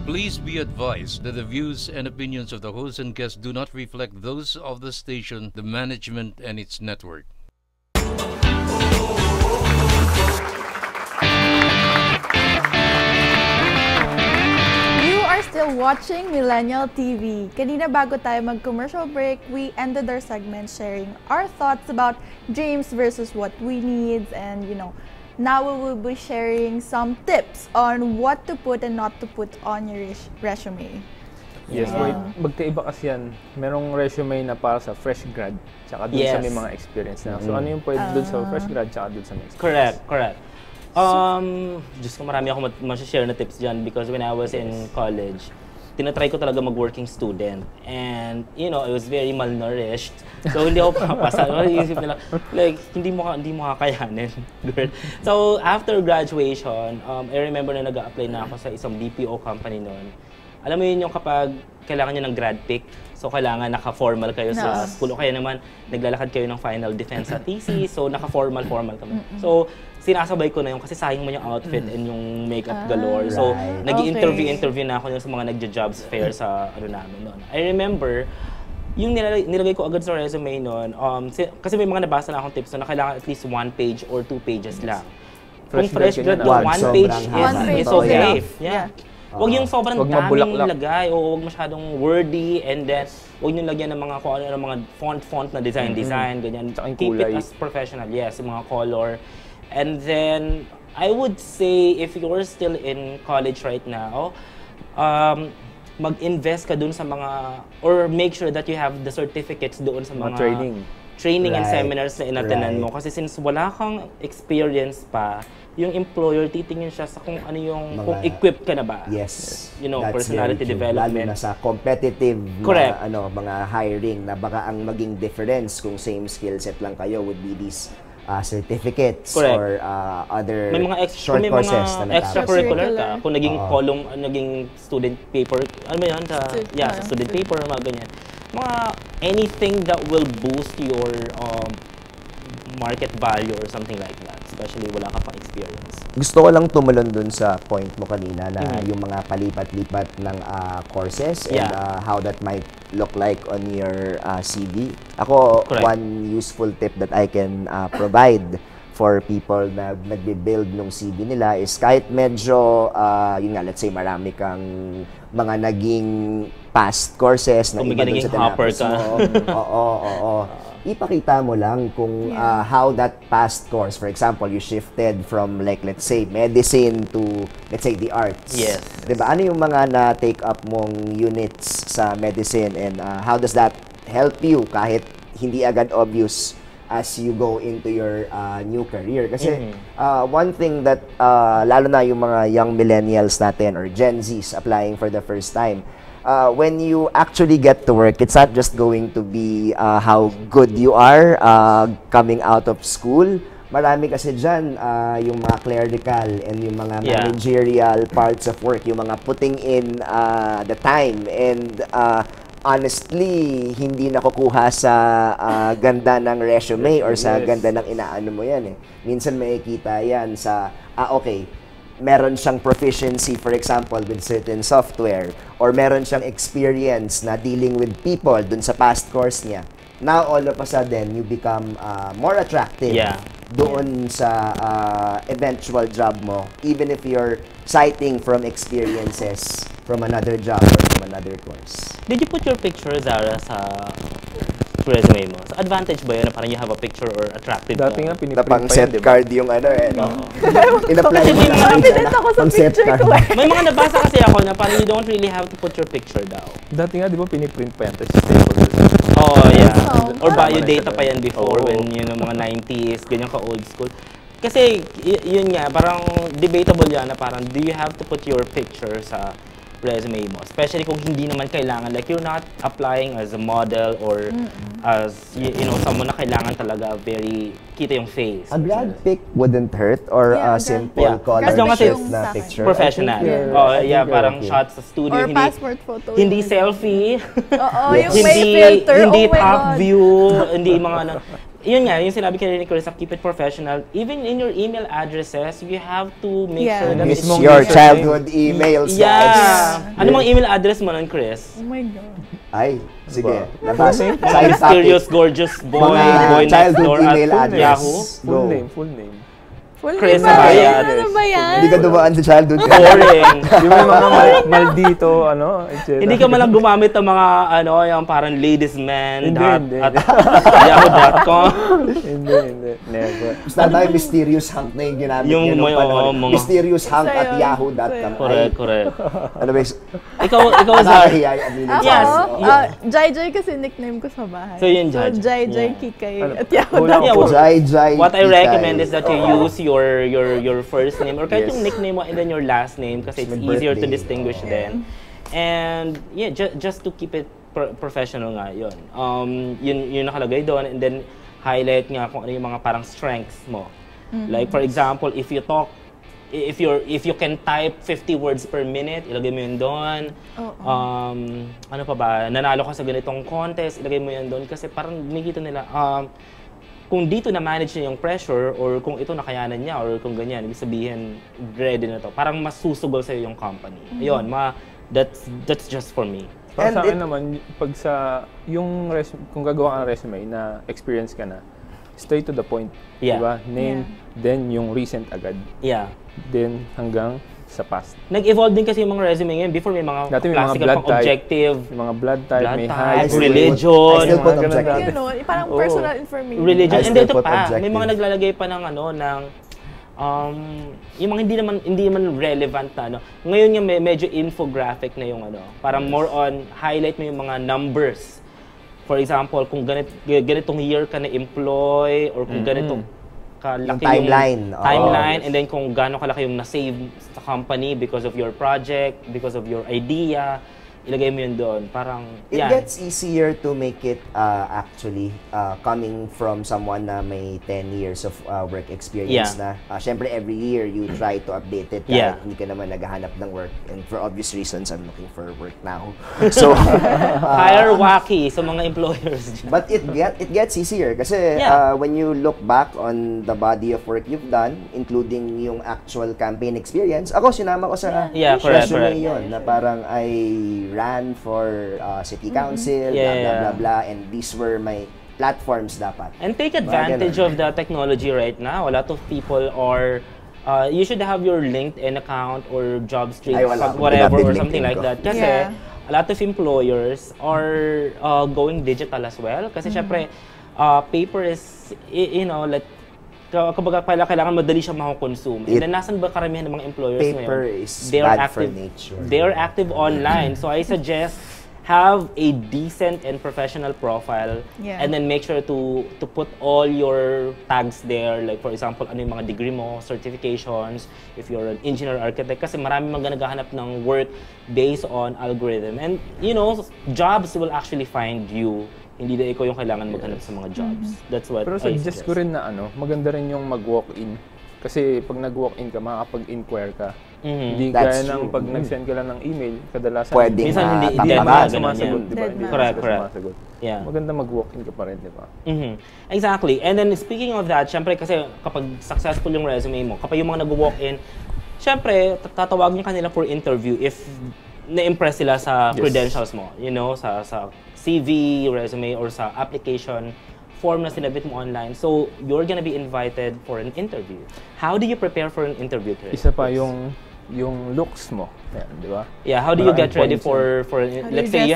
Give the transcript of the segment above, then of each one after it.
Please be advised that the views and opinions of the host and guests do not reflect those of the station, the management, and its network. You are still watching Millennial TV. Kanina bago tayo mag-commercial break, we ended our segment sharing our thoughts about dreams versus what we need, and now we will be sharing some tips on what to put and not to put on your resume. Yes, magkaiba kasi yan. Merong resume na para sa fresh grad, tsaka dun sa may mga experience na. So ano yung pwede dun sa fresh grad, tsaka dun sa may experience? Correct. Diyos ko, marami ako share na tips dyan because when I was in college, tinatry ko talaga mag-working student. And, I was very malnourished. So, hindi ako papasa. Isip nila, like, hindi mo kakayanin. So, after graduation, I remember na nag-a-apply na ako sa isang BPO company noon. Alam mo yun yung kapag kailangan nyo ng grad pick, so kailangan naka-formal kayo sa school, o kaya naman naglalakad kayo ng final defense sa thesis, so naka-formal kami. So, sinasabay ko na yung kasi sayang mo yung outfit and yung makeup galore. So, nag-i-interview na ako sa mga nagja-jobs fair sa namin noon. I remember, yung nilagay ko agad sa resume noon, kasi may mga nabasa na akong tips na kailangan at least 1 page or 2 pages lang. Kung fresh grad, 1 page is okay. Yeah. Huwag yung sobrang daming lagay o huwag masyadong wordy, and then huwag yung lagyan ng mga mga font na design, ganyan. Keep it as professional, yes, yung mga color. And then, I would say, if you're still in college right now, mag-invest ka dun sa mga, or make sure that you have the certificates doon sa mga training and seminars na inattenan mo. Kasi since wala kang experience pa, yung employer, titingin siya sa kung ano yung, kung equipped ka na ba. Yes. Personality development. Lalo na sa competitive na, mga hiring na baka ang maging difference kung same skill set lang kayo would be these certificates or other short courses na extracurricular ka. Kung naging student paper, ano ba yan? Sa student paper, mga ganyan. Anything that will boost your market value or something like that, especially wala ka pang experience. Gusto ko lang tumalon dun sa point mo kanina na yung mga palipat-lipat ng courses and how that might look like on your CV. Ako, one useful tip that I can provide for people na nagbe-build ng CV nila is kahit medyo, let's say marami kang mga naging past courses na iba dun sa tinapos mo. Oo. Ipakita mo lang kung how that past course, for example, you shifted from let's say medicine to let's say the arts. Yes. Diba? Ano yung mga na-take up mong units sa medicine and how does that help you kahit hindi agad obvious as you go into your new career? Kasi one thing that lalo na yung mga young millennials natin or Gen Zs applying for the first time, when you actually get to work, it's not just going to be how good you are coming out of school. Marami kasi dyan yung mga clerical and yung mga managerial parts of work, yung mga putting in the time. And honestly, hindi nakukuha sa ganda ng resume or sa ganda ng inaano mo yan. Minsan makikita yan sa, meron siyang proficiency, for example, with certain software, or meron siyang experience na dealing with people dun sa past course niya. Now, all of a sudden, you become more attractive doon sa eventual job mo, even if you're citing from experiences from another job or from another course. Did you put your picture, Zarah, sa resume mo? So, advantage ba yun na parang you have a picture or attractive? Dati nga piniprint pa set card yung in-apply mo lang. Confident ako sa picture ko. May mga nabasa kasi ako na parang you don't really have to put your picture daw. Dati nga, di ba, piniprint pa yan. Or biodata pa yan before when mga 90s, ganyan ka old school. Kasi yun nga, parang debatable yan na parang do you have to put your picture sa resume mo, especially kung hindi naman kailangan, like you're not applying as a model or as someone na kailangan talaga very kita yung face. A grad pic wouldn't hurt or a simple color shift na picture. Professional. Parang shots sa studio. Or passport photo. Hindi selfie. Oo, yung may filter. Hindi top view, hindi mga yun nga, yung sinabi kanina ni Chris, keep it professional. Even in your email addresses, you have to make sure that Use it's your childhood emails, guys. Ano mang email address mo nun, Chris? Oh my God. Ay, sige. Nabasa. Mysterious, gorgeous boy, boy next door at Yahoo. Full name. Chris Abaya. Abaya. Ano ba yan? Hindi ka dumaan sa childhood. Boring. Yung may mga maldito, etc. Hindi ka malang gumamit ng mga, yung parang ladiesman Hindi. at yahoo.com. Hindi. Never. Basta tayo mysterious hunk na yung ginamit Yung niya nung mga- panahon. mga- Mysterious hunk Sa'yo. at yahoo.com. Correct. Ano ba yung... Ikaw, Zara. Nakakahiya yung aminin. Yes. Jai kasi nickname ko sa bahay. So, yun, Jai. Jai Yeah. Kikay Ano? at Yahoo. Wala Yeah, ko. Jai, What I Kikay. recommend is that you use your first name or kahit Yes. yung nickname mo and then your last name kasi it's My easier to birthday. distinguish then. And yeah, just to keep it professional nga yun. Yun nakalagay doon and then highlight nga kung ano yung mga parang strengths mo. Like for example, if you can type 50 words per minute, ilagay mo yun doon. Ano pa ba? Nanalo ka sa ganitong contest, ilagay mo yun doon kasi parang nakikita nila kung dito na-manage niya yung pressure or kung ito nakayanan niya or kung ganyan, ibig sabihin, ready na to. Parang mas susugol sa'yo yung company. Ayun, that's just for me. Para sa akin naman, pag kung gagawa ka ng resume na experience ka na, straight to the point. Yeah. Diba? Name, then yung recent agad. Yeah. Then hanggang sa past. Nag-evolve din kasi yung mga resume ngayon. Before may mga Dati may mga classical blood pang type. objective, Yung mga blood type, blood may type, height, religion, I still put mga ganun objective. You know, parang personal information. religion. I And still ito put pa, may objective. mga naglalagay pa ng yung mga hindi naman relevant na Ngayon nga medyo infographic na yung parang more on highlight mo yung mga numbers. For example, kung ganitong year ka na-employ or kung ganitong kalaki Yung timeline. Timeline, Yes. and then kung gaano kalaki yung na-save sa company because of your project, because of your idea, ilagay mo yun doon. Parang, It gets easier to make it actually coming from someone na may 10 years of work experience na. Siyempre, every year you try to update it kahit hindi ka naman naghahanap ng work. And for obvious reasons, I'm looking for work now. So, hire Joaqui sa mga employers. but it gets easier kasi when you look back on the body of work you've done, including yung actual campaign experience, ako sinama ko sa resume yun na parang I ran for city council, blah, blah, blah, and these were my platforms dapat. And take advantage of the technology right now. A lot of people are, you should have your LinkedIn account or JobStreet, whatever, or something like that. Kasi a lot of employers are going digital as well. Kasi syempre, paper is, like, kapag kailangan madali siya makakonsume. And then, nasan ba karamihan ng mga employers paper ngayon? is bad for nature. They are active online. So, I suggest have a decent and professional profile and then make sure to put all your tags there. Like, for example, ano yung mga degree mo, certifications, if you're an engineer architect. Kasi marami mga naghahanap ng work based on algorithm. And, jobs will actually find you. Hindi na ikaw yung kailangan maghanap sa mga jobs. That's what Pero I suggest ko rin na maganda rin yung mag-walk-in. Kasi pag nag-walk-in ka, makakapag-inquire ka. Hindi That's kaya ng true. pag nag-send ka lang ng email, kadalasan Pwedeng minsan hindi hindi dead naman man, ganun sumasagot, yan. di ba? Hindi Correct, naman correct. sumasagot. Yeah. Maganda mag-walk-in ka pa rin, di ba? Exactly. And then speaking of that, syempre kasi kapag successful yung resume mo, kapag yung mga nag-walk-in, syempre tatawagin ka nila for interview if na-impress sila sa credentials mo, sa CV, resume, or sa application form na sinabit mo online. So, you're gonna be invited for an interview. How do you prepare for an interview, Chris? Isa pa yung looks mo, di ba? Yeah, how do you get Maraming ready points for let's say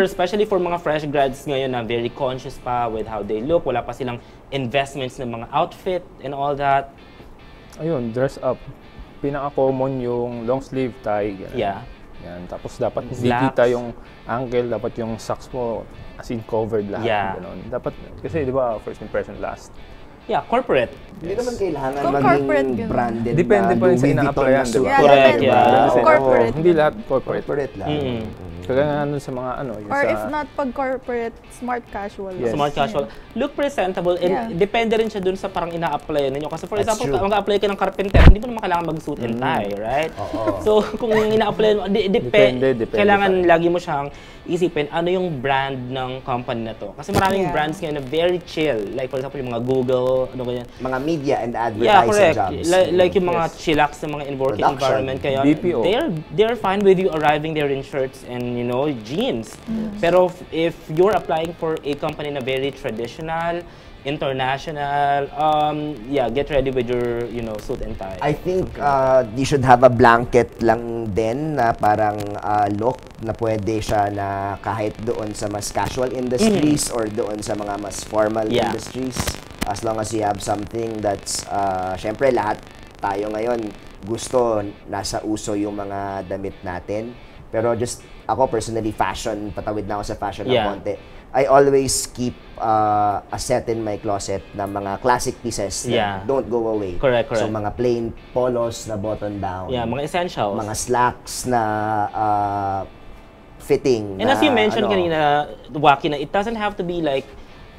especially for mga fresh grads ngayon na very conscious pa with how they look, wala pa silang investments ng mga outfit and all that. Ayun, dress up. Pinaka-common yung long sleeve tie. Ganun. Yeah. Yan. Tapos dapat hindi Slacks. kita yung ankle, dapat yung socks mo as in covered lahat. Yeah. Ganun. Dapat, kasi di ba, first impression last. Yeah, corporate. Hindi naman kailangan Kung maging corporate, branded Depende na pa rin sa Louis ina-applyan, Vuitton na di ba? suit. Correct, depende. yeah. Corporate. Hindi lahat corporate. Corporate lang. Kaya nga nun sa mga ano, Or if not pag corporate, smart casual. Yes. Smart casual. Look presentable and depende rin siya dun sa parang ina-apply ninyo. Kasi for example, kung mag-apply ka ng carpenter, hindi mo naman kailangan mag-suit and tie, right? So kung ina-apply mo, depende. Kailangan lagi mo siyang isipin ano yung brand ng company na to. Kasi maraming brands ngayon na very chill. Like for example, yung mga Google, ano ganyan. Mga media and advertising jobs. Like yung mga chillax na mga working environment kaya BPO. they're fine with you arriving there in shirts and jeans. Pero if you're applying for a company na very traditional, international, get ready with your suit and tie. I think you should have a blanket lang din na parang look na pwede siya na kahit doon sa mas casual industries or doon sa mga mas formal industries, as long as you have something that's syempre lahat tayo ngayon gusto nasa uso yung mga damit natin, pero just ako personally fashion, patawid na ako sa fashion ng konti. I always keep a set in my closet na mga classic pieces that don't go away. Correct. So mga plain polos na button down. Yeah, mga essentials. Mga slacks na fitting. And as you mentioned kanina, Joaqui, na it doesn't have to be like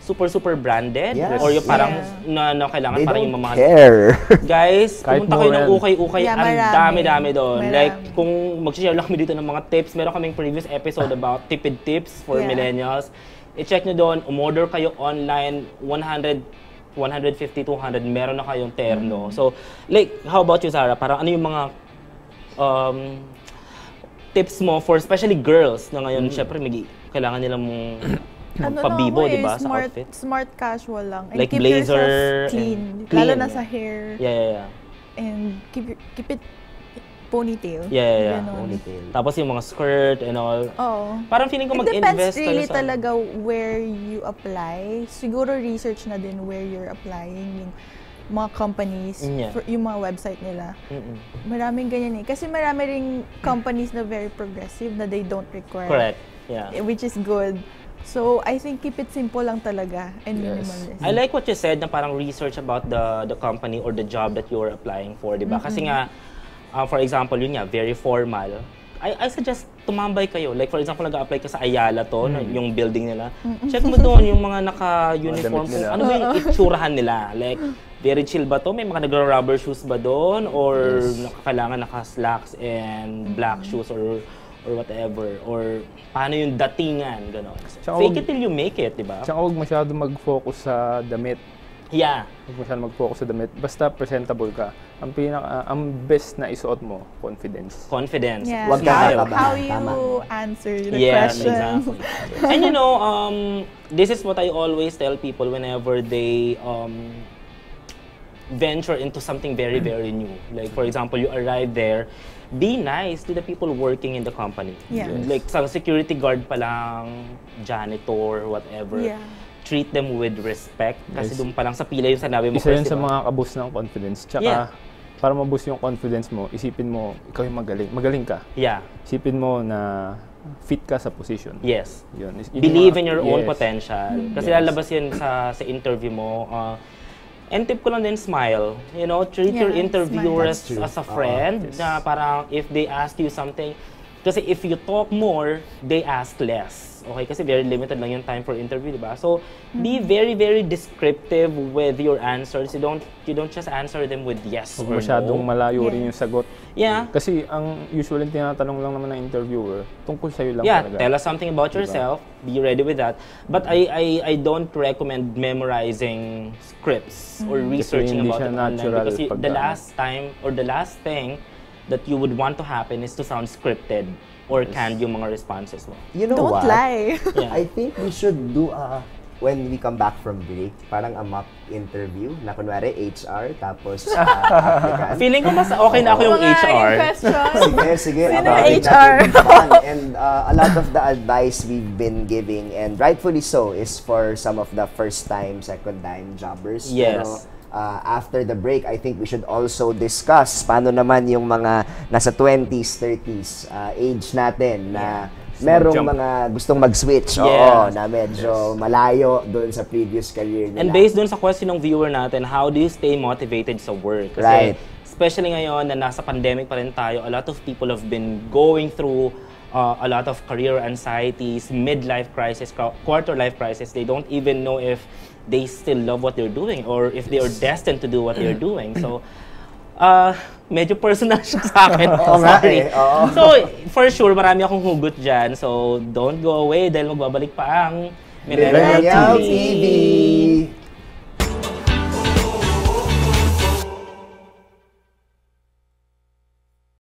super branded or yung parang na kailangan They parang don't yung mga care. Guys, Kahit pumunta kayo ng mo ukay-ukay, Yeah, ang dami-dami doon. Marami. Like, kung mag-share lang kami dito ng mga tips, meron kaming previous episode about tipid tips for millennials. I-check nyo doon, umorder kayo online, 100, 150, 200, meron na kayong terno. So, like, how about you, Zarah? Parang ano yung mga tips mo for especially girls na ngayon, syempre, kailangan nilang pabibo, di ba, sa outfit? Smart casual lang. And Like keep blazer yourself clean. Lalo na sa hair. Yeah. And keep it ponytail. Yeah. Ganon. Ponytail. Tapos yung mga skirt and all. Oo. Parang feeling ko It mag-invest depends really kayo sa... talaga where you apply. Siguro research na din where you're applying, yung mga companies, yung mga website nila. Maraming ganyan eh. Kasi marami ring companies na very progressive na they don't require. Correct. Yeah. Which is good. So, I think keep it simple lang talaga and minimalist. I like what you said na parang research about the company or the job that you're applying for, di ba? Kasi nga, for example, yun nga, very formal. I suggest tumambay kayo. Like, for example, nag-apply ka sa Ayala to, yung building nila. Check mo doon yung mga naka-uniform. Ano ba yung itsurahan nila? Like, very chill ba to? May mga nag-rubber shoes ba doon? Or kailangan naka-slacks and black shoes or whatever, or paano yung datingan, gano'n. Fake it till you make it, di ba? Tsaka huwag masyado mag-focus sa damit. Yeah. Huwag masyado mag-focus sa damit. Basta presentable ka. Ang best na isuot mo, confidence. Confidence. Yeah. Huwag kang kakabahan. How you answer the question. Exactly. And this is what I always tell people whenever they venture into something very new. Like, for example, you arrive there, be nice to the people working in the company. Yeah. Like, sa security guard pa lang, janitor, whatever. Yeah. Treat them with respect. Kasi doon pa lang sa pila yung sanabi mo. Isa yun first, sa diba? mga kaboost ng confidence. Tsaka, para maboost yung confidence mo, isipin mo, ikaw yung magaling. Magaling ka. Yeah. Isipin mo na fit ka sa position. Yes. Yun. Believe in your own potential. Kasi lalabas yun sa interview mo. And tip ko lang din, smile. Treat your interviewer as a friend. Na parang if they ask you something, kasi if you talk more, they ask less. Okay? Kasi very limited lang yung time for interview, di ba? So, be very descriptive with your answers. You don't just answer them with yes or no. Masyadong malayo rin yung sagot. Yeah. Kasi ang usually tinatanong lang naman ng interviewer, tungkol sa'yo lang talaga. Tell us something about yourself. Be ready with that. But I don't recommend memorizing scripts or researching about it online. Because the last time or the last thing that you would want to happen is to sound scripted or canned yung mga responses mo. You know Don't what? lie. I think we should do when we come back from break, parang a mock interview na kunwari HR, tapos applicant. Feeling ko mas okay na ako yung HR. Sige. Sino about it, HR? that will be fun. And a lot of the advice we've been giving, and rightfully so, is for some of the first-time, second-time jobbers. Yes. Pero, after the break, I think we should also discuss paano naman yung mga nasa 20s, 30s age natin na merong mga gustong mag-switch, na medyo malayo doon sa previous career nila. And based doon sa question ng viewer natin, how do you stay motivated sa work? Kasi especially ngayon na nasa pandemic pa rin tayo, a lot of people have been going through a lot of career anxieties, midlife crisis, quarter life crisis. They don't even know if they still love what they're doing or if they are destined to do what they're doing. So, medyo personal siya sa akin. Sorry. So, for sure, marami akong hugot dyan. So, don't go away dahil magbabalik pa ang Millennial Millennial TV. TV.